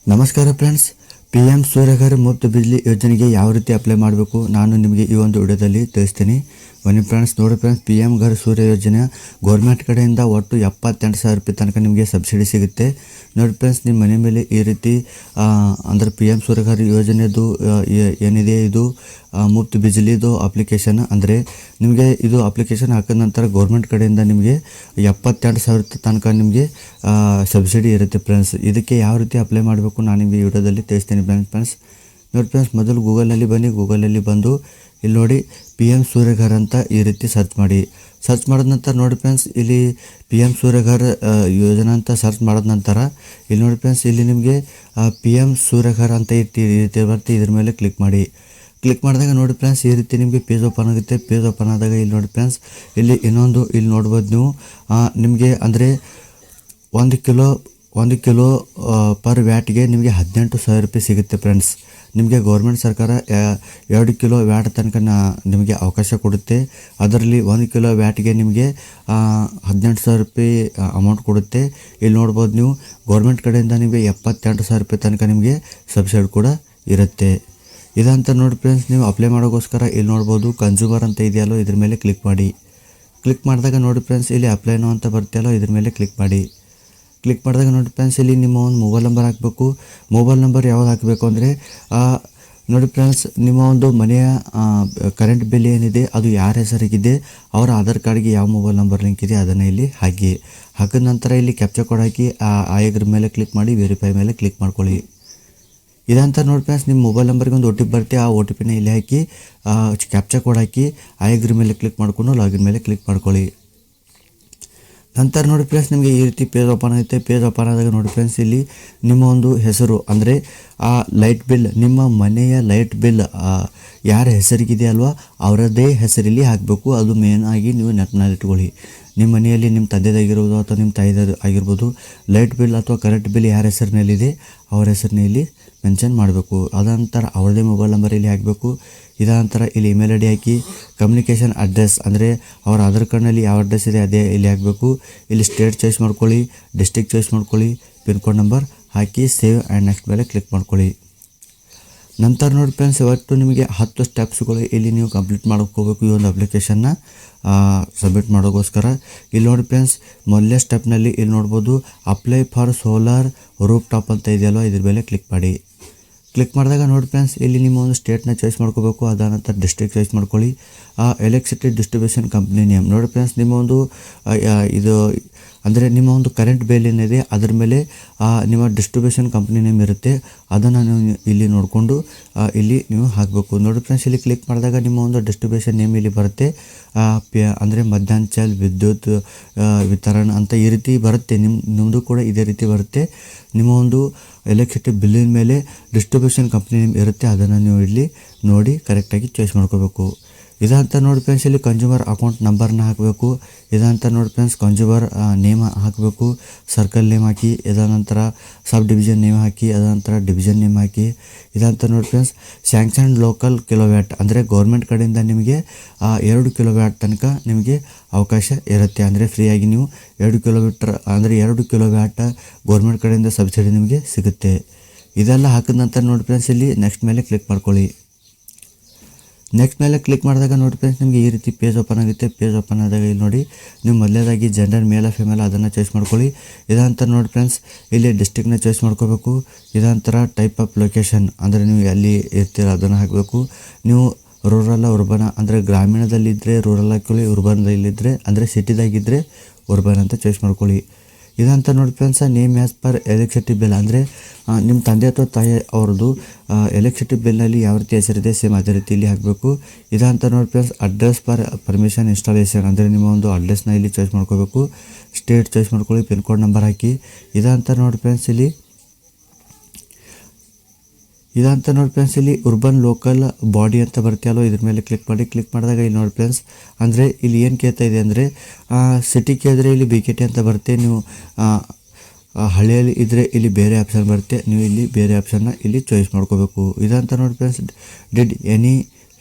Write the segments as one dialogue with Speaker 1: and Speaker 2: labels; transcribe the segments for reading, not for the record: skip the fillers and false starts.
Speaker 1: ನಮಸ್ಕಾರ friends, P M Surya Ghar ಮುಫ್ತ್ Bijli ಯೋಜನೆಗೆ ಯಾವ ರೀತಿ ಅಪ್ಲೈ ಮಾಡಬೇಕು ನಾನು ನಿಮಗೆ ಈ ಒಂದು ವಿಡಿಯೋದಲ್ಲಿ ತಿಳಿಸ್ತೀನಿ. ಬನ್ನಿ ಫ್ರೆಂಡ್ಸ್, ನೋಡಿ ಫ್ರೆಂಡ್ಸ್, ಪಿ ಎಂ ಘರ್ ಸೂರ್ಯ ಯೋಜನೆ ಗೌರ್ಮೆಂಟ್ ಕಡೆಯಿಂದ ಒಟ್ಟು 78,000 ರೂಪಾಯಿ ತನಕ ನಿಮಗೆ ಸಬ್ಸಿಡಿ ಸಿಗುತ್ತೆ. ನೋಡಿ ಫ್ರೆಂಡ್ಸ್, ನಿಮ್ಮ ಮನೆ ಮೇಲೆ ಈ ರೀತಿ ಅಂದರೆ ಪಿ ಎಂ ಸೂರ್ಯಘರ್ ಯೋಜನೆದು ಏನಿದೆ ಇದು ಮುಫ್ತ್ ಬಿಜ್ಲಿದು ಅಪ್ಲಿಕೇಶನ್. ಅಂದರೆ ನಿಮಗೆ ಇದು ಅಪ್ಲಿಕೇಶನ್ ಹಾಕಿದ ನಂತರ ಗೌರ್ಮೆಂಟ್ ಕಡೆಯಿಂದ ನಿಮಗೆ 72,000 ತನಕ ನಿಮಗೆ ಸಬ್ಸಿಡಿ ಇರುತ್ತೆ ಫ್ರೆಂಡ್ಸ್. ಇದಕ್ಕೆ ಯಾವ ರೀತಿ ಅಪ್ಲೈ ಮಾಡಬೇಕು ನಾನು ನಿಮಗೆ ಈ ವಿಡಿಯೋದಲ್ಲಿ ತಿಳಿಸ್ತೀನಿ ಫ್ರೆಂಡ್ಸ್. ನೋಡಿ ಫ್ರೆಂಡ್ಸ್, ಮೊದಲು ಗೂಗಲಲ್ಲಿ ಬನ್ನಿ. ಗೂಗಲಲ್ಲಿ ಬಂದು ಇಲ್ಲಿ ನೋಡಿ ಪಿ ಎಂ ಸೂರ್ಯಘರ್ ಅಂತ ಈ ರೀತಿ ಸರ್ಚ್ ಮಾಡಿ. ಸರ್ಚ್ ಮಾಡಿದ ನಂತರ ನೋಡಿ ಫ್ರೆಂಡ್ಸ್, ಇಲ್ಲಿ ಪಿ ಎಂ ಸೂರ್ಯಘರ್ ಯೋಜನಾ ಅಂತ ಸರ್ಚ್ ಮಾಡಿದ ನಂತರ ಇಲ್ಲಿ ನೋಡಿ ಫ್ರೆಂಡ್ಸ್, ಇಲ್ಲಿ ನಿಮಗೆ ಪಿ ಎಂ ಸೂರ್ಯಘರ್ ಅಂತ ಈ ರೀತಿ ಬರುತ್ತೆ. ಇದ್ರ ಮೇಲೆ ಕ್ಲಿಕ್ ಮಾಡಿ. ಕ್ಲಿಕ್ ಮಾಡಿದಾಗ ನೋಡಿ ಫ್ರೆಂಡ್ಸ್, ಈ ರೀತಿ ನಿಮಗೆ ಪೇಜ್ ಓಪನ್ ಆಗುತ್ತೆ. ಪೇಜ್ ಓಪನ್ ಆದಾಗ ಇಲ್ಲಿ ನೋಡಿ ಫ್ರೆಂಡ್ಸ್, ಇಲ್ಲಿ ಇನ್ನೊಂದು ಇಲ್ಲಿ ನೋಡ್ಬೋದು ನೀವು ನಿಮಗೆ ಅಂದರೆ 1 ಕಿಲೋ ಪರ್ ವ್ಯಾಟ್ಗೆ ನಿಮಗೆ 18,000 ರೂಪಾಯಿ ಸಿಗುತ್ತೆ ಫ್ರೆಂಡ್ಸ್. ನಿಮಗೆ ಗೌರ್ಮೆಂಟ್ ಸರ್ಕಾರ 2 ಕಿಲೋ ವ್ಯಾಟ್ ತನಕ ನಿಮಗೆ ಅವಕಾಶ ಕೊಡುತ್ತೆ. ಅದರಲ್ಲಿ 1 ಕಿಲೋ ವ್ಯಾಟ್ಗೆ ನಿಮಗೆ 18,000 ರೂಪಾಯಿ ಅಮೌಂಟ್ ಕೊಡುತ್ತೆ. ಇಲ್ಲಿ ನೋಡ್ಬೋದು ನೀವು, ಗೌರ್ಮೆಂಟ್ ಕಡೆಯಿಂದ ನಿಮಗೆ 78,000 ರೂಪಾಯಿ ತನಕ ನಿಮಗೆ ಸಬ್ಸಿಡಿ ಕೂಡ ಇರುತ್ತೆ. ಇದಂತ ನೋಡಿ ಫ್ರೆಂಡ್ಸ್, ನೀವು ಅಪ್ಲೈ ಮಾಡೋಕ್ಕೋಸ್ಕರ ಇಲ್ಲಿ ನೋಡ್ಬೋದು ಕನ್ಸ್ಯೂಮರ್ ಅಂತ ಇದೆಯಲ್ಲೋ ಇದ್ರ ಮೇಲೆ ಕ್ಲಿಕ್ ಮಾಡಿ. ಕ್ಲಿಕ್ ಮಾಡಿದಾಗ ನೋಡಿ ಫ್ರೆಂಡ್ಸ್, ಇಲ್ಲಿ ಅಪ್ಲೈ ನೋ ಅಂತ ಬರ್ತಿಯಲ್ಲೋ ಇದ್ರ ಮೇಲೆ ಕ್ಲಿಕ್ ಮಾಡಿ. ಕ್ಲಿಕ್ ಮಾಡಿದಾಗ ನೋಡಿ ಫ್ರೆಂಡ್ಸ್, ಇಲ್ಲಿ ನಿಮ್ಮ ಒಂದು ಮೊಬೈಲ್ ನಂಬರ್ ಹಾಕಬೇಕು. ಮೊಬೈಲ್ ನಂಬರ್ ಯಾವ್ದು ಹಾಕಬೇಕು ಅಂದರೆ ನೋಡಿ ಫ್ರೆಂಡ್ಸ್, ನಿಮ್ಮ ಒಂದು ಮನೆಯ ಕರೆಂಟ್ ಬಿಲ್ ಏನಿದೆ ಅದು ಯಾರ ಹೆಸರಿಗಿದೆ, ಅವರ ಆಧಾರ್ ಕಾರ್ಡ್ಗೆ ಯಾವ ಮೊಬೈಲ್ ನಂಬರ್ ಲಿಂಕ್ ಇದೆ ಅದನ್ನು ಇಲ್ಲಿ ಹಾಕಿ. ಹಾಕಿದ ನಂತರ ಇಲ್ಲಿ ಕ್ಯಾಪ್ಚಾ ಕೋಡ್ ಹಾಕಿ ಆಯಗ್ರ ಮೇಲೆ ಕ್ಲಿಕ್ ಮಾಡಿ ವೆರಿಫೈ ಮೇಲೆ ಕ್ಲಿಕ್ ಮಾಡ್ಕೊಳ್ಳಿ. ಇದಂತ ನೋಡಿ ಫ್ರೆಂಡ್ಸ್, ನಿಮ್ಮ ಮೊಬೈಲ್ ನಂಬರ್ಗೆ ಒಂದು OTP ಬರುತ್ತೆ. ಆ OTPನ ಇಲ್ಲಿ ಹಾಕಿ ಕ್ಯಾಪ್ಚಾ ಕೋಡ್ ಹಾಕಿ ಆಯಗ್ರ ಮೇಲೆ ಕ್ಲಿಕ್ ಮಾಡಿಕೊಂಡು ಲಾಗಿನ್ ಮೇಲೆ ಕ್ಲಿಕ್ ಮಾಡ್ಕೊಳ್ಳಿ. ನಂತರ ನೋಡಿ ಫ್ರೆಂಡ್ಸ್, ನಿಮಗೆ ಈ ರೀತಿ ಪೇಜ್ ಓಪನ್ ಆಗುತ್ತೆ. ಪೇಜ್ ಓಪನ್ ಆದಾಗ ನೋಡಿ ಫ್ರೆಂಡ್ಸ್, ಇಲ್ಲಿ ನಿಮ್ಮ ಒಂದು ಹೆಸರು ಅಂದರೆ ಆ ಲೈಟ್ ಬಿಲ್, ನಿಮ್ಮ ಮನೆಯ ಲೈಟ್ ಬಿಲ್ ಯಾರ ಹೆಸರಿಗಿದೆ ಅಲ್ವಾ ಅವರದ್ದೇ ಹೆಸರಲ್ಲಿ ಹಾಕಬೇಕು. ಅದು ಮೇನ್ ಆಗಿ ನೀವು ನೆನಪಿನಲ್ಲಿ ಇಟ್ಕೊಳ್ಳಿ. ನಿಮ್ಮ ಮನೆಯಲ್ಲಿ ನಿಮ್ಮ ತಂದೆದಾಗಿರ್ಬೋದು ಅಥವಾ ನಿಮ್ಮ ತಾಯಿದ ಆಗಿರ್ಬೋದು ಲೈಟ್ ಬಿಲ್ ಅಥವಾ ಕರೆಂಟ್ ಬಿಲ್ ಯಾರ ಹೆಸರಿನಲ್ಲಿದೆ ಅವರ ಹೆಸರಿನಲ್ಲಿ ಮೆನ್ಷನ್ ಮಾಡಬೇಕು. ಅದಂತರ ಅವ್ರದ್ದೇ ಮೊಬೈಲ್ ನಂಬರ್ ಇಲ್ಲಿ ಹಾಕಬೇಕು. ಇದಂತರ ಇಲ್ಲಿ ಇಮೇಲ್ ID ಹಾಕಿ ಕಮ್ಯುನಿಕೇಷನ್ ಅಡ್ರೆಸ್ ಅಂದರೆ ಅವರ ಆಧಾರ್ ಕಾರ್ಡ್ನಲ್ಲಿ ಯಾವ ಅಡ್ರೆಸ್ ಇದೆ ಅದೇ ಇಲ್ಲಿ ಹಾಕಬೇಕು. ಇಲ್ಲಿ ಸ್ಟೇಟ್ ಚಾಯ್ಸ್ ಮಾಡ್ಕೊಳ್ಳಿ, ಡಿಸ್ಟ್ರಿಕ್ಟ್ ಚಾಯ್ಸ್ ಮಾಡ್ಕೊಳ್ಳಿ, pin code number hockey save and next ಮೇಲೆ ಕ್ಲಿಕ್ ಮಾಡ್ಕೊಳ್ಳಿ. ನಂತರ ನೋಡಿ ಫ್ರೆಂಡ್ಸ್, ಇವತ್ತು ನಿಮಗೆ 10 ಸ್ಟೆಪ್ಸ್ಗಳು ಇಲ್ಲಿ ನೀವು ಕಂಪ್ಲೀಟ್ ಮಾಡ್ಕೋಬೇಕು ಈ ಒಂದು ಅಪ್ಲಿಕೇಶನ್ನ ಸಬ್ಮಿಟ್ ಮಾಡೋಕ್ಕೋಸ್ಕರ. ಇಲ್ಲಿ ನೋಡಿ ಫ್ರೆಂಡ್ಸ್, ಮೊದಲನೇ ಸ್ಟೆಪ್ನಲ್ಲಿ ಇಲ್ಲಿ ನೋಡ್ಬೋದು apply for solar roof top ಅಂತ ಇದೆಯಲ್ವ ಇದ್ರ ಮೇಲೆ ಕ್ಲಿಕ್ ಮಾಡಿ. ಕ್ಲಿಕ್ ಮಾಡಿದಾಗ ನೋಡಿ ಫ್ರೆಂಡ್ಸ್, ಇಲ್ಲಿ ನಿಮ್ಮ ಒಂದು ಸ್ಟೇಟ್ನ ಚಾಯ್ಸ್ ಮಾಡ್ಕೋಬೇಕು. ಅದಾದ ನಂತರ ಡಿಸ್ಟ್ರಿಕ್ಟ್ ಚಾಯ್ಸ್ ಮಾಡ್ಕೊಳ್ಳಿ. ಎಲೆಕ್ಟ್ರಿಸಿಟಿ ಡಿಸ್ಟ್ರಿಬ್ಯೂಷನ್ ಕಂಪ್ನಿ ನೇಮ್ ನೋಡಿ ಫ್ರೆಂಡ್ಸ್, ನಿಮ್ಮ ಒಂದು ಇದು ಅಂದರೆ ನಿಮ್ಮ ಒಂದು ಕರೆಂಟ್ ಬಿಲ್ ಏನಿದೆ ಅದರ ಮೇಲೆ ನಿಮ್ಮ ಡಿಸ್ಟ್ರಿಬ್ಯೂಷನ್ ಕಂಪ್ನಿ ನೇಮ್ ಇರುತ್ತೆ. ಅದನ್ನು ನೀವು ಇಲ್ಲಿ ನೋಡಿಕೊಂಡು ಇಲ್ಲಿ ನೀವು ಹಾಕಬೇಕು. ನೋಡಿ ಫ್ರೆಂಡ್ಸ್, ಇಲ್ಲಿ ಕ್ಲಿಕ್ ಮಾಡಿದಾಗ ನಿಮ್ಮ ಒಂದು ಡಿಸ್ಟ್ರಿಬ್ಯೂಷನ್ ನೇಮ್ ಇಲ್ಲಿ ಬರುತ್ತೆ. ಅಂದರೆ ಮಧ್ಯಾಂಚಲ್ ವಿದ್ಯುತ್ ವಿತರಣಾ ಅಂತ ಈ ರೀತಿ ಬರುತ್ತೆ. ನಿಮ್ಮದು ಕೂಡ ಇದೇ ರೀತಿ ಬರುತ್ತೆ. ನಿಮ್ಮ ಒಂದು ಎಲೆಕ್ಟ್ರಿಸಿಟಿ ಬಿಲ್ಲಿನ ಮೇಲೆ ಡಿಸ್ಟ್ರಿಬ್ಯೂಷನ್ ಕಂಪ್ನಿ ನೇಮ್ ಇರುತ್ತೆ. ಅದನ್ನು ನೀವು ಇಲ್ಲಿ ನೋಡಿ ಕರೆಕ್ಟಾಗಿ ಚಾಯ್ಸ್ ಮಾಡ್ಕೋಬೇಕು. ಇದಂತ ನೋಡಿ ಫ್ರೆಂಡ್ಸ್, ಇಲ್ಲಿ ಕನ್ಸ್ಯೂಮರ್ ಅಕೌಂಟ್ ನಂಬರ್ನ ಹಾಕಬೇಕು. ಇದಂತ ನೋಡಿ ಫ್ರೆಂಡ್ಸ್, ಕನ್ಸ್ಯೂಮರ್ ನೇಮ್ ಹಾಕಬೇಕು, ಸರ್ಕಲ್ ನೇಮ್ ಹಾಕಿ, ಇದಾದ ನಂತರ ಸಬ್ ಡಿವಿಷನ್ ನೇಮ್ ಹಾಕಿ, ಅದ ನಂತರ ಡಿವಿಷನ್ ನೇಮ್ ಹಾಕಿ. ಇದಂತ ನೋಡಿ ಫ್ರೆಂಡ್ಸ್, ಸ್ಯಾಂಕ್ಷನ್ ಲೋಕಲ್ ಕಿಲೋವ್ಯಾಟ್ ಅಂದರೆ ಗೌರ್ಮೆಂಟ್ ಕಡೆಯಿಂದ ನಿಮಗೆ 2 ಕಿಲೋವ್ಯಾಟ್ ತನಕ ನಿಮಗೆ ಅವಕಾಶ ಇರುತ್ತೆ. ಅಂದರೆ ಫ್ರೀಯಾಗಿ ನೀವು 2 ಕಿಲೋಮೀಟರ್ ಅಂದರೆ 2 ಕಿಲೋವ್ಯಾಟ್ ಗೌರ್ಮೆಂಟ್ ಕಡೆಯಿಂದ ಸಬ್ಸಿಡಿ ನಿಮಗೆ ಸಿಗುತ್ತೆ. ಇದೆಲ್ಲ ಹಾಕಿದ ನಂತರ ನೋಡಿ ಫ್ರೆಂಡ್ಸ್, ಇಲ್ಲಿ ನೆಕ್ಸ್ಟ್ ಮೇಲೆ ಕ್ಲಿಕ್ ಮಾಡ್ಕೊಳ್ಳಿ. ನೆಕ್ಸ್ಟ್ ಮೇಲೆ ಕ್ಲಿಕ್ ಮಾಡಿದಾಗ ನೋಡಿ ಫ್ರೆಂಡ್ಸ್, ನಿಮಗೆ ಈ ರೀತಿ ಪೇಜ್ ಓಪನ್ ಆಗುತ್ತೆ. ಪೇಜ್ ಓಪನ್ ಆದಾಗ ಇಲ್ಲಿ ನೋಡಿ ನೀವು ಮೊದಲೇದಾಗಿ ಜೆಂಡರ್ ಮೇಲ್ ಫಿಮೇಲ್ ಅದನ್ನು ಚಾಯ್ಸ್ ಮಾಡ್ಕೊಳ್ಳಿ. ಇದಂತರ ನೋಡಿ ಫ್ರೆಂಡ್ಸ್, ಇಲ್ಲಿ ಡಿಸ್ಟ್ರಿಕ್ಟ್ನ ಚಾಯ್ಸ್ ಮಾಡ್ಕೋಬೇಕು. ಇದಂತರ ಟೈಪ್ ಆಫ್ ಲೊಕೇಶನ್ ಅಂದರೆ ನೀವು ಎಲ್ಲಿ ಇರ್ತೀರ ಅದನ್ನು ಹಾಕಬೇಕು. ನೀವು ರೂರಲ್ ಉರ್ಬನ್ ಅಂದರೆ ಗ್ರಾಮೀಣದಲ್ಲಿದ್ದರೆ ರೂರಲ್ ಹಾಕೊಳ್ಳಿ, ಉರ್ಬನ್ದಲ್ಲಿದ್ದರೆ ಅಂದರೆ ಸಿಟಿದಾಗಿದ್ದರೆ ಉರ್ಬನ್ ಅಂತ ಚಾಯ್ಸ್ ಮಾಡ್ಕೊಳ್ಳಿ. ಇದಂತ ನೋಡಿ friends, name as per electricity bill ಅಂದರೆ ನಿಮ್ಮ ತಂದೆ ಅಥವಾ ತಾಯಿ ಅವ್ರದ್ದು ಎಲೆಕ್ಟ್ರಿಸಿಟಿ ಬಿಲ್ನಲ್ಲಿ ಯಾವ ರೀತಿ ಹೆಸರಿದೆ ಸೇಮ್ ಅದೇ ರೀತಿ ಇಲ್ಲಿ ಹಾಕಬೇಕು. ಇದಂತ ನೋಡಿ friends, address per permission installation ಅಂದರೆ ನಿಮ್ಮ ಒಂದು ಅಡ್ರೆಸ್ನ ಇಲ್ಲಿ ಚಾಯ್ಸ್ ಮಾಡ್ಕೋಬೇಕು. ಸ್ಟೇಟ್ ಚಾಯ್ಸ್ ಮಾಡ್ಕೊಳ್ಳಿ, ಪಿನ್ ಕೋಡ್ ನಂಬರ್ ಹಾಕಿ. ಇದಂತ ನೋಡಿ ಫ್ರೆಂಡ್ಸ್, ಇಲ್ಲಿ ಉರ್ಬನ್ ಲೋಕಲ್ ಬಾಡಿ ಅಂತ ಬರ್ತೀಯಲ್ಲೋ ಇದ್ರ ಮೇಲೆ ಕ್ಲಿಕ್ ಮಾಡಿ. ಕ್ಲಿಕ್ ಮಾಡಿದಾಗ ಇಲ್ಲಿ ನೋಡಿ ಫ್ರೆಂಡ್ಸ್, ಅಂದರೆ ಇಲ್ಲಿ ಏನು ಕೇಳ್ತಾ ಇದೆ ಅಂದರೆ ಸಿಟಿ ಕೇಳಿದ್ರೆ ಇಲ್ಲಿ BKT ಅಂತ ಬರುತ್ತೆ. ನೀವು ಹಳ್ಳಿಯಲ್ಲಿ ಇದ್ದರೆ ಇಲ್ಲಿ ಬೇರೆ ಆಪ್ಷನ್ ಬರುತ್ತೆ. ನೀವು ಇಲ್ಲಿ ಬೇರೆ ಆಪ್ಷನ್ನ ಇಲ್ಲಿ ಚಾಯ್ಸ್ ಮಾಡ್ಕೋಬೇಕು. ಇದಂತ ನೋಡಿ ಫ್ರೆಂಡ್ಸ್, ಡಿಡ್ ಎನಿ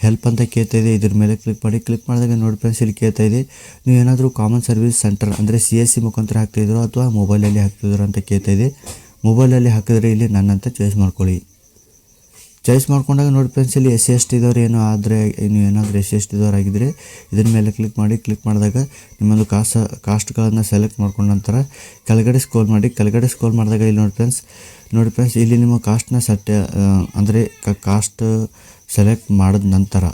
Speaker 1: ಹೆಲ್ಪ್ ಅಂತ ಕೇಳ್ತಾ ಇದೆ. ಇದ್ರ ಮೇಲೆ ಕ್ಲಿಕ್ ಮಾಡಿ. ಕ್ಲಿಕ್ ಮಾಡಿದಾಗ ನೋಡಿ ಫ್ರೆಂಡ್ಸ್, ಇಲ್ಲಿ ಕೇಳ್ತಾ ಇದೆ ನೀವು ಏನಾದರೂ ಕಾಮನ್ ಸರ್ವಿಸ್ ಸೆಂಟರ್ ಅಂದರೆ CSC ಮುಖಾಂತರ ಹಾಕ್ತಿದ್ರು ಅಥವಾ ಮೊಬೈಲಲ್ಲಿ ಹಾಕ್ತಿದ್ರು ಅಂತ ಕೇಳ್ತಾ ಇದೆ. ಮೊಬೈಲಲ್ಲಿ ಹಾಕಿದ್ರೆ ಇಲ್ಲಿ ನನ್ನಂತ ಚಾಯ್ಸ್ ಮಾಡ್ಕೊಳ್ಳಿ. ಚಾಯ್ಸ್ ಮಾಡ್ಕೊಂಡಾಗ ನೋಡಿ ಫ್ರೆಂಡ್ಸ್, ಇಲ್ಲಿ SC/ST ಇದ್ದವ್ರು ಏನೋ ಆದರೆ ನೀವು ಏನಾದರೂ SC/ST ಇದ್ದವ್ರು ಆಗಿದ್ದರೆ ಇದ್ರ ಮೇಲೆ ಕ್ಲಿಕ್ ಮಾಡಿ. ಕ್ಲಿಕ್ ಮಾಡಿದಾಗ ನಿಮ್ಮೊಂದು ಕಾಸ್ಟ್ಗಳನ್ನು ಸೆಲೆಕ್ಟ್ ಮಾಡ್ಕೊಂಡ ನಂತರ ಕೆಳಗಡೆ ಸ್ಕ್ರೋಲ್ ಮಾಡಿ. ಕೆಳಗಡೆ ಸ್ಕ್ರೋಲ್ ಮಾಡಿದಾಗ ಇಲ್ಲಿ ನೋಡಿ ಫ್ರೆಂಡ್ಸ್ ಇಲ್ಲಿ ನಿಮ್ಮ ಕಾಸ್ಟ್ನ ಅಂದರೆ ಕಾಸ್ಟ್ ಸೆಲೆಕ್ಟ್ ಮಾಡಿದ ನಂತರ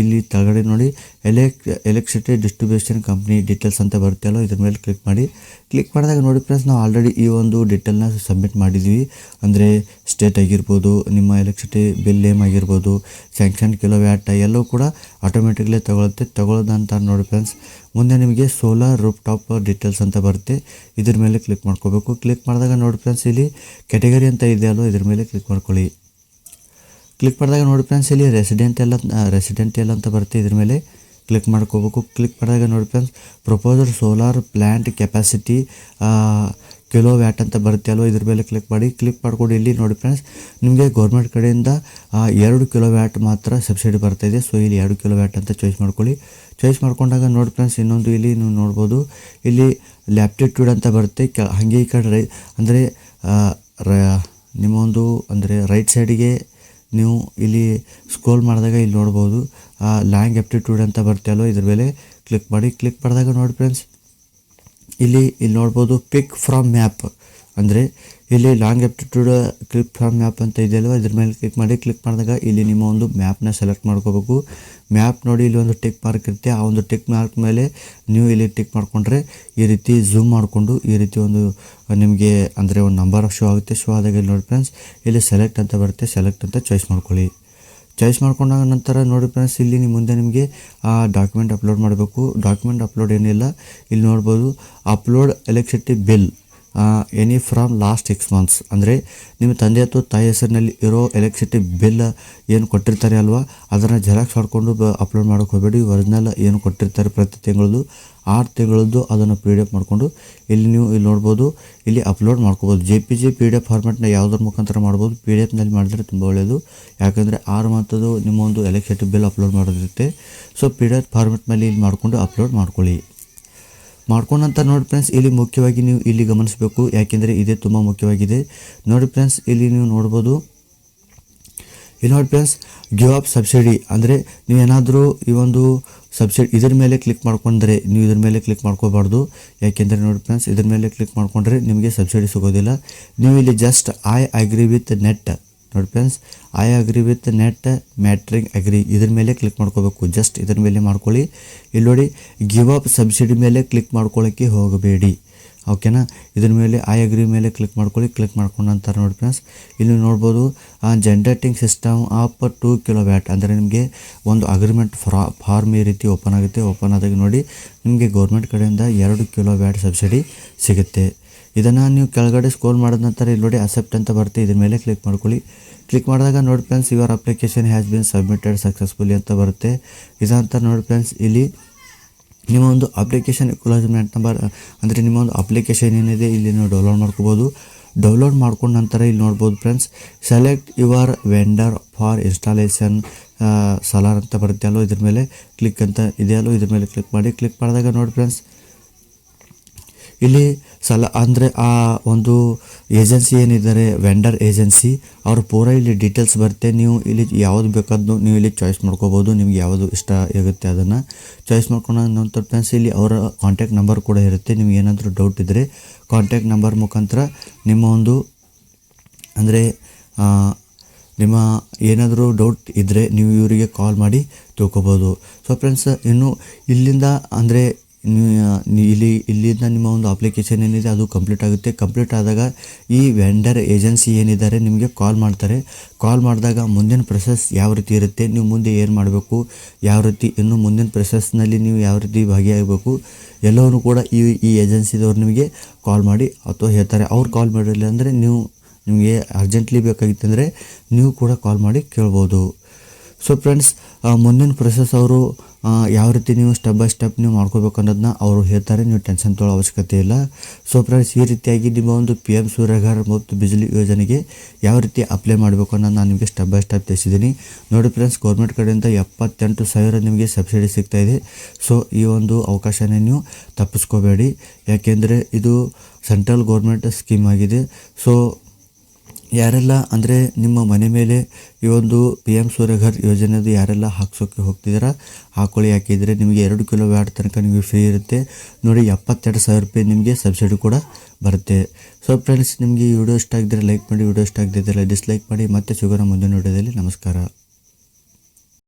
Speaker 1: ಇಲ್ಲಿ ಕೆಳಗಡೆ ನೋಡಿ ಎಲೆಕ್ಟ್ರಿಸಿಟಿ ಡಿಸ್ಟ್ರಿಬ್ಯೂಷನ್ ಕಂಪ್ನಿ ಡೀಟೇಲ್ಸ್ ಅಂತ ಬರುತ್ತಲ್ಲ, ಇದ್ರ ಮೇಲೆ ಕ್ಲಿಕ್ ಮಾಡಿ. ಕ್ಲಿಕ್ ಮಾಡಿದಾಗ ನೋಡಿ ಫ್ರೆಂಡ್ಸ್, ನಾವು ಆಲ್ರೆಡಿ ಈ ಒಂದು ಡೀಟೇಲ್ನ ಸಬ್ಮಿಟ್ ಮಾಡಿದ್ವಿ. ಅಂದರೆ ಸ್ಟೇಟ್ ಆಗಿರ್ಬೋದು, ನಿಮ್ಮ ಎಲೆಕ್ಟ್ರಿಸಿಟಿ ಬಿಲ್ ನೇಮ್ ಆಗಿರ್ಬೋದು, ಸ್ಯಾಂಕ್ಷನ್ ಕಿಲೋವ್ಯಾಟ್ ಎಲ್ಲವೂ ಕೂಡ ಆಟೋಮೆಟಿಕ್ಲಿ ತಗೊಳ್ಳೋದಂತ ನೋಡಿ ಫ್ರೆಂಡ್ಸ್. ಮುಂದೆ ನಿಮಗೆ ಸೋಲಾರ್ ರೂಫ್ ಟಾಪ್ ಡೀಟೇಲ್ಸ್ ಅಂತ ಬರುತ್ತೆ, ಇದ್ರ ಮೇಲೆ ಕ್ಲಿಕ್ ಮಾಡ್ಕೋಬೇಕು. ಕ್ಲಿಕ್ ಮಾಡಿದಾಗ ನೋಡಿ ಫ್ರೆಂಡ್ಸ್, ಇಲ್ಲಿ ಕ್ಯಾಟಗರಿ ಅಂತ ಇದೆಯಲ್ಲೋ ಇದ್ರ ಮೇಲೆ ಕ್ಲಿಕ್ ಮಾಡ್ಕೊಳ್ಳಿ. ಕ್ಲಿಕ್ ಮಾಡಿದಾಗ ನೋಡಿ ಫ್ರೆಂಡ್ಸ್, ಇಲ್ಲಿ ರೆಸಿಡೆಂಟಿಯಲ್ ಅಂತ ಬರುತ್ತೆ, ಇದ್ರ ಮೇಲೆ ಕ್ಲಿಕ್ ಮಾಡ್ಕೋಬೇಕು. ಕ್ಲಿಕ್ ಮಾಡಿದಾಗ ನೋಡಿ friends, proposer solar plant capacity kilowatt ಅಂತ ಬರುತ್ತೆ ಅಲ್ವ, ಇದ್ರ ಮೇಲೆ ಕ್ಲಿಕ್ ಮಾಡಿ. ಕ್ಲಿಕ್ ಮಾಡ್ಕೊಂಡು ಇಲ್ಲಿ ನೋಡಿ ಫ್ರೆಂಡ್ಸ್, ನಿಮಗೆ ಗೌರ್ಮೆಂಟ್ ಕಡೆಯಿಂದ 2 ಕಿಲೋವ್ಯಾಟ್ ಮಾತ್ರ ಸಬ್ಸಿಡಿ ಬರ್ತಾಯಿದೆ. ಸೊ ಇಲ್ಲಿ 2 ಕಿಲೋವ್ಯಾಟ್ ಅಂತ ಚಾಯ್ಸ್ ಮಾಡ್ಕೊಳ್ಳಿ. ಚಾಯ್ಸ್ ಮಾಡ್ಕೊಂಡಾಗ ನೋಡಿ ಫ್ರೆಂಡ್ಸ್, ಇನ್ನೊಂದು ಇಲ್ಲಿ ನೀವು ನೋಡ್ಬೋದು, ಇಲ್ಲಿ ಲ್ಯಾಪ್ಟಿಟ್ಯೂಡ್ ಅಂತ ಬರುತ್ತೆ. ಹಾಗೆ ಈ ಕಡೆ ಅಂದರೆ ನಿಮ್ಮ ಒಂದು ಅಂದರೆ ರೈಟ್ ಸೈಡಿಗೆ ನೀವು ಇಲ್ಲಿ ಸ್ಕ್ರೋಲ್ ಮಾಡಿದಾಗ ಇಲ್ಲಿ ನೋಡ್ಬೋದು ಲ್ಯಾಂಗ್ ಆಪ್ಟಿಟ್ಯೂಡ್ ಅಂತ ಬರುತ್ತೆ ಅಲ್ವ, ಇದ್ರ ಮೇಲೆ ಕ್ಲಿಕ್ ಮಾಡಿ. ಕ್ಲಿಕ್ ಮಾಡಿದಾಗ ನೋಡಿ ಫ್ರೆಂಡ್ಸ್, ಇಲ್ಲಿ ನೋಡ್ಬೋದು ಪಿಕ್ ಫ್ರಮ್ ಮ್ಯಾಪ್, ಅಂದರೆ ಇಲ್ಲಿ long aptitude click from map ಅಂತ ಇದೆಯಲ್ವ, ಇದ್ರ ಮೇಲೆ ಕ್ಲಿಕ್ ಮಾಡಿ. ಕ್ಲಿಕ್ ಮಾಡಿದಾಗ ಇಲ್ಲಿ ನಿಮ್ಮ ಒಂದು ಮ್ಯಾಪ್ನ ಸೆಲೆಕ್ಟ್ ಮಾಡ್ಕೋಬೇಕು. ಮ್ಯಾಪ್ ನೋಡಿ ಇಲ್ಲಿ ಒಂದು ಟಿಕ್ ಮಾರ್ಕ್ ಇರುತ್ತೆ, ಆ ಒಂದು ಟಿಕ್ ಮಾರ್ಕ್ ಮೇಲೆ ನೀವು ಇಲ್ಲಿ ಟಿಕ್ ಮಾಡಿಕೊಂಡ್ರೆ ಈ ರೀತಿ ಝೂಮ್ ಮಾಡಿಕೊಂಡು ಈ ರೀತಿ ಒಂದು ನಿಮಗೆ ಅಂದರೆ ಒಂದು ನಂಬರ್ ಶೋ ಆಗುತ್ತೆ. ಶೋ ಆದಾಗ ಇಲ್ಲಿ ನೋಡಿ ಫ್ರೆಂಡ್ಸ್, ಇಲ್ಲಿ ಸೆಲೆಕ್ಟ್ ಅಂತ ಬರುತ್ತೆ, ಸೆಲೆಕ್ಟ್ ಅಂತ ಚಾಯ್ಸ್ ಮಾಡ್ಕೊಳ್ಳಿ. ಚಾಯ್ಸ್ ಮಾಡ್ಕೊಂಡಾಗ ನಂತರ ನೋಡಿ ಫ್ರೆಂಡ್ಸ್, ಇಲ್ಲಿ ಮುಂದೆ ನಿಮಗೆ ಡಾಕ್ಯುಮೆಂಟ್ ಅಪ್ಲೋಡ್ ಮಾಡಬೇಕು. ಡಾಕ್ಯುಮೆಂಟ್ ಅಪ್ಲೋಡ್ ಏನಿಲ್ಲ, ಇಲ್ಲಿ ನೋಡ್ಬೋದು upload electricity bill any from last 6 months, ಅಂದರೆ ನಿಮ್ಮ ತಂದೆ ಅಥವಾ ತಾಯಿ ಹೆಸರಿನಲ್ಲಿ ಇರೋ ಎಲೆಕ್ಟ್ರಿಸಿಟಿ ಬಿಲ್ ಏನು ಕೊಟ್ಟಿರ್ತಾರೆ ಅಲ್ವಾ, ಅದನ್ನು ಜೆರಾಕ್ಸ್ ಮಾಡಿಕೊಂಡು ಅಪ್ಲೋಡ್ ಮಾಡೋಕ್ಕೆ ಹೋಗಬೇಡಿ. ಒರಿಜಿನಲ್ ಏನು ಕೊಟ್ಟಿರ್ತಾರೆ ಪ್ರತಿ ತಿಂಗಳದ್ದು 6 ತಿಂಗಳದ್ದು ಅದನ್ನು PDF ಮಾಡಿಕೊಂಡು ನೀವು ಇಲ್ಲಿ ನೋಡ್ಬೋದು, ಇಲ್ಲಿ ಅಪ್ಲೋಡ್ ಮಾಡ್ಕೋಬೋದು. JPG PDF ಫಾರ್ಮೆಟ್ನ ಯಾವುದ್ರ ಮುಖಾಂತರ ಮಾಡ್ಬೋದು, PDF ಮಾಡಿದ್ರೆ ತುಂಬ ಒಳ್ಳೆಯದು. ಯಾಕಂದರೆ 6 ಮಂತದ್ದು ನಿಮ್ಮ ಒಂದು ಎಲೆಕ್ಟ್ರಿಸಿಟಿ ಬಿಲ್ ಅಪ್ಲೋಡ್ ಮಾಡೋದಿರುತ್ತೆ. ಸೊ PDF ಫಾರ್ಮೆಟ್ ಮೇಲೆ ಇಲ್ಲಿ ಮಾಡಿಕೊಂಡು ಅಪ್ಲೋಡ್ ಮಾಡ್ಕೊಳ್ಳಿ. ಮಾಡ್ಕೊಂಡಂತ ನೋಡಿ ಫ್ರೆಂಡ್ಸ್, ಇಲ್ಲಿ ಮುಖ್ಯವಾಗಿ ನೀವು ಇಲ್ಲಿ ಗಮನಿಸಬೇಕು, ಯಾಕೆಂದರೆ ಇದೇ ತುಂಬ ಮುಖ್ಯವಾಗಿದೆ. ನೋಡಿ ಫ್ರೆಂಡ್ಸ್, ಇಲ್ಲಿ ನೀವು ನೋಡ್ಬೋದು, ಇಲ್ಲಿ ನೋಡಿ ಫ್ರೆಂಡ್ಸ್, ಗಿವ್ ಅಪ್ ಸಬ್ಸಿಡಿ, ಅಂದರೆ ನೀವೇನಾದರೂ ಈ ಒಂದು ಸಬ್ಸಿಡಿ ಇದ್ರ ಮೇಲೆ ಕ್ಲಿಕ್ ಮಾಡ್ಕೊಂಡ್ರೆ ನೀವು ಇದ್ರ ಮೇಲೆ ಕ್ಲಿಕ್ ಮಾಡ್ಕೋಬಾರ್ದು. ಯಾಕೆಂದರೆ ನೋಡಿ ಫ್ರೆಂಡ್ಸ್, ಇದ್ರ ಮೇಲೆ ಕ್ಲಿಕ್ ಮಾಡ್ಕೊಂಡ್ರೆ ನಿಮಗೆ ಸಬ್ಸಿಡಿ ಸಿಗೋದಿಲ್ಲ. ನೀವು ಇಲ್ಲಿ just I agree with net, ನೋಡಿ friends, I agree with net metering agree ಇದ್ರ ಮೇಲೆ ಕ್ಲಿಕ್ ಮಾಡ್ಕೋಬೇಕು. ಜಸ್ಟ್ ಇದ್ರ ಮೇಲೆ ಮಾಡ್ಕೊಳ್ಳಿ. ಇಲ್ಲಿ ನೋಡಿ ಗಿವ್ ಅಪ್ ಸಬ್ಸಿಡಿ ಮೇಲೆ ಕ್ಲಿಕ್ ಮಾಡ್ಕೊಳ್ಳೋಕ್ಕೆ ಹೋಗಬೇಡಿ, ಓಕೆನಾ. ಇದ್ರ ಮೇಲೆ ಐ ಅಗ್ರಿ ಮೇಲೆ ಕ್ಲಿಕ್ ಮಾಡ್ಕೊಳ್ಳಿ. ಕ್ಲಿಕ್ ಮಾಡ್ಕೊಂಡ ನಂತರ ನೋಡಿ ಫ್ರೆಂಡ್ಸ್, ಇಲ್ಲಿ ನೋಡ್ಬೋದು ಜನರೇಟಿಂಗ್ ಸಿಸ್ಟಮ್ ಆಫ್ 2 ಕಿಲೋವ್ಯಾಟ್, ಅಂದರೆ ನಿಮಗೆ ಒಂದು ಅಗ್ರಿಮೆಂಟ್ ಫಾರ್ಮ್ ಈ ರೀತಿ ಓಪನ್ ಆಗುತ್ತೆ. ಓಪನ್ ಆದಾಗ ನೋಡಿ ನಿಮಗೆ ಗೌರ್ಮೆಂಟ್ ಕಡೆಯಿಂದ 2 ಕಿಲೋವ್ಯಾಟ್ ಸಬ್ಸಿಡಿ ಸಿಗುತ್ತೆ. ಇದನ್ನು ನೀವು ಕೆಳಗಡೆ ಸ್ಕ್ರೋಲ್ ಮಾಡಿದ ನಂತರ ಇಲ್ಲಿ ನೋಡಿ ಅಕ್ಸೆಪ್ಟ್ ಅಂತ ಬರುತ್ತೆ, ಇದ್ರ ಮೇಲೆ ಕ್ಲಿಕ್ ಮಾಡ್ಕೊಳ್ಳಿ. ಕ್ಲಿಕ್ ಮಾಡಿದಾಗ ನೋಡಿ friends, your application has been submitted successfully ಅಂತ ಬರುತ್ತೆ. ಇದಂತ ನೋಡಿ ಫ್ರೆಂಡ್ಸ್, ಇಲ್ಲಿ ನಿಮ್ಮ ಒಂದು ಅಪ್ಲಿಕೇಶನ್ ಅಕ್ನಾಲಜ್ಮೆಂಟ್ ನಂಬರ್, ಅಂದರೆ ನಿಮ್ಮ ಒಂದು ಅಪ್ಲಿಕೇಶನ್ ಏನಿದೆ ಇಲ್ಲಿ ನೀವು ಡೌನ್ಲೋಡ್ ಮಾಡ್ಕೋಬೋದು. ಡೌನ್ಲೋಡ್ ಮಾಡ್ಕೊಂಡ ನಂತರ ಇಲ್ಲಿ ನೋಡ್ಬೋದು friends, select your vendor for installation solar ಅಂತ ಬರುತ್ತೆ ಅಲ್ಲೋ, ಇದ್ರ ಮೇಲೆ ಕ್ಲಿಕ್ ಅಂತ ಇದೆಯಲ್ಲೋ, ಇದ್ರ ಮೇಲೆ ಕ್ಲಿಕ್ ಮಾಡಿ. ಕ್ಲಿಕ್ ಮಾಡಿದಾಗ ನೋಡಿ ಫ್ರೆಂಡ್ಸ್, ಇಲ್ಲಿ ಅಂದರೆ ಆ ಒಂದು ಏಜೆನ್ಸಿ ಏನಿದ್ದಾರೆ ವೆಂಡರ್ ಏಜೆನ್ಸಿ ಅವ್ರ ಪೂರ ಇಲ್ಲಿ ಡೀಟೇಲ್ಸ್ ಬರುತ್ತೆ. ನೀವು ಇಲ್ಲಿ ಯಾವುದು ಬೇಕಾದ್ದು ನೀವು ಇಲ್ಲಿ ಚಾಯ್ಸ್ ಮಾಡ್ಕೋಬೋದು, ನಿಮ್ಗೆ ಯಾವುದು ಇಷ್ಟ ಆಗುತ್ತೆ ಅದನ್ನು ಚಾಯ್ಸ್ ಮಾಡ್ಕೊಂಡ ನಂತರ ಫ್ರೆಂಡ್ಸ್, ಇಲ್ಲಿ ಅವರ ಕಾಂಟ್ಯಾಕ್ಟ್ ನಂಬರ್ ಕೂಡ ಇರುತ್ತೆ. ನಿಮ್ಗೆ ಏನಾದರೂ ಡೌಟ್ ಇದ್ದರೆ ಕಾಂಟ್ಯಾಕ್ಟ್ ನಂಬರ್ ಮುಖಾಂತರ ನಿಮ್ಮ ಒಂದು ಅಂದರೆ ನಿಮ್ಮ ಏನಾದರೂ ಡೌಟ್ ಇದ್ದರೆ ನೀವು ಇವರಿಗೆ ಕಾಲ್ ಮಾಡಿ ತಿಳ್ಕೊಬೋದು. ಸೊ ಫ್ರೆಂಡ್ಸ್, ಇನ್ನು ಇಲ್ಲಿಂದ ಅಂದರೆ ಇಲ್ಲಿಂದ ನಿಮ್ಮ ಒಂದು ಅಪ್ಲಿಕೇಶನ್ ಏನಿದೆ ಅದು ಕಂಪ್ಲೀಟ್ ಆಗುತ್ತೆ. ಕಂಪ್ಲೀಟ್ ಆದಾಗ ಈ ವೆಂಡರ್ ಏಜೆನ್ಸಿ ಏನಿದ್ದಾರೆ ನಿಮಗೆ ಕಾಲ್ ಮಾಡ್ತಾರೆ. ಕಾಲ್ ಮಾಡಿದಾಗ ಮುಂದಿನ ಪ್ರೊಸೆಸ್ ಯಾವ ರೀತಿ ಇರುತ್ತೆ, ನೀವು ಮುಂದೆ ಏನು ಮಾಡಬೇಕು, ಯಾವ ರೀತಿ ಇನ್ನು ಮುಂದಿನ ಪ್ರೊಸೆಸ್ನಲ್ಲಿ ನೀವು ಯಾವ ರೀತಿ ಭಾಗಿಯಾಗಬೇಕು ಎಲ್ಲವನ್ನೂ ಕೂಡ ಈ ಏಜೆನ್ಸಿದವ್ರು ನಿಮಗೆ ಕಾಲ್ ಮಾಡಿ ಅಥವಾ ಹೇಳ್ತಾರೆ. ಅವ್ರು ಕಾಲ್ ಮಾಡಿರಲಿಲ್ಲ ಅಂದರೆ ನಿಮಗೆ ಅರ್ಜೆಂಟ್ಲಿ ಬೇಕಾಗಿತ್ತಂದರೆ ನೀವು ಕೂಡ ಕಾಲ್ ಮಾಡಿ ಕೇಳ್ಬೋದು. ಸೊ ಫ್ರೆಂಡ್ಸ್, ಮುಂದಿನ ಪ್ರೊಸೆಸ್ ಅವರು ಯಾವ ರೀತಿ ನೀವು ಸ್ಟೆಪ್ ಬೈ ಸ್ಟೆಪ್ ನೀವು ಮಾಡ್ಕೋಬೇಕು ಅನ್ನೋದನ್ನ ಅವರು ಹೇಳ್ತಾರೆ, ನೀವು ಟೆನ್ಷನ್ ತೊಗೊಳ್ಳೋ ಅವಶ್ಯಕತೆ ಇಲ್ಲ. ಸೊ ಫ್ರೆಂಡ್ಸ್, ಈ ರೀತಿಯಾಗಿ ನಿಮ್ಮ ಒಂದು PM ಸೂರ್ಯಘರ್ ಮತ್ತು ಬಿಜ್ಲಿ ಯೋಜನೆಗೆ ಯಾವ ರೀತಿ ಅಪ್ಲೈ ಮಾಡಬೇಕು ಅನ್ನೋದು ನಾನು ನಿಮಗೆ ಸ್ಟೆಪ್ ಬೈ ಸ್ಟೆಪ್ ತಿಳಿಸಿದ್ದೀನಿ. ನೋಡಿ ಫ್ರೆಂಡ್ಸ್, ಗೌರ್ಮೆಂಟ್ ಕಡೆಯಿಂದ 78,000 ನಿಮಗೆ ಸಬ್ಸಿಡಿ ಸಿಗ್ತಾ ಇದೆ. ಸೊ ಈ ಒಂದು ಅವಕಾಶನೇ ನೀವು ತಪ್ಪಿಸ್ಕೋಬೇಡಿ, ಯಾಕೆಂದರೆ ಇದು ಸೆಂಟ್ರಲ್ ಗೌರ್ಮೆಂಟ್ ಸ್ಕೀಮ್ ಆಗಿದೆ. ಸೊ ಯಾರೆಲ್ಲ ಅಂದರೆ ನಿಮ್ಮ ಮನೆ ಮೇಲೆ ಈ ಒಂದು PM ಸೂರ್ಯಘರ್ ಯೋಜನೆದು ಯಾರೆಲ್ಲ ಹಾಕ್ಸೋಕ್ಕೆ ಹೋಗ್ತಿದ್ದೀರಾ ಹಾಕೊಳ್ಳಿ. ಯಾಕಿದ್ರೆ ನಿಮಗೆ 2 ಕಿಲೋ ವ್ಯಾಟ್ ತನಕ ನಿಮಗೆ ಫ್ರೀ ಇರುತ್ತೆ. ನೋಡಿ, 72,000 ರೂಪಾಯಿ ನಿಮಗೆ ಸಬ್ಸಿಡಿ ಕೂಡ ಬರುತ್ತೆ. ಸೊ ಫ್ರೆಂಡ್ಸ್, ನಿಮಗೆ ಈ ವಿಡಿಯೋ ಇಷ್ಟ ಆಗಿದ್ದರೆ ಲೈಕ್ ಮಾಡಿ, ವಿಡಿಯೋ ಇಷ್ಟ ಆಗದಿದ್ದರೆ ಡಿಸ್ಲೈಕ್ ಮಾಡಿ. ಮತ್ತೆ ಸಿಗೋಣ ಮುಂದಿನ ವಿಡಿಯೋದಲ್ಲಿ. ನಮಸ್ಕಾರ.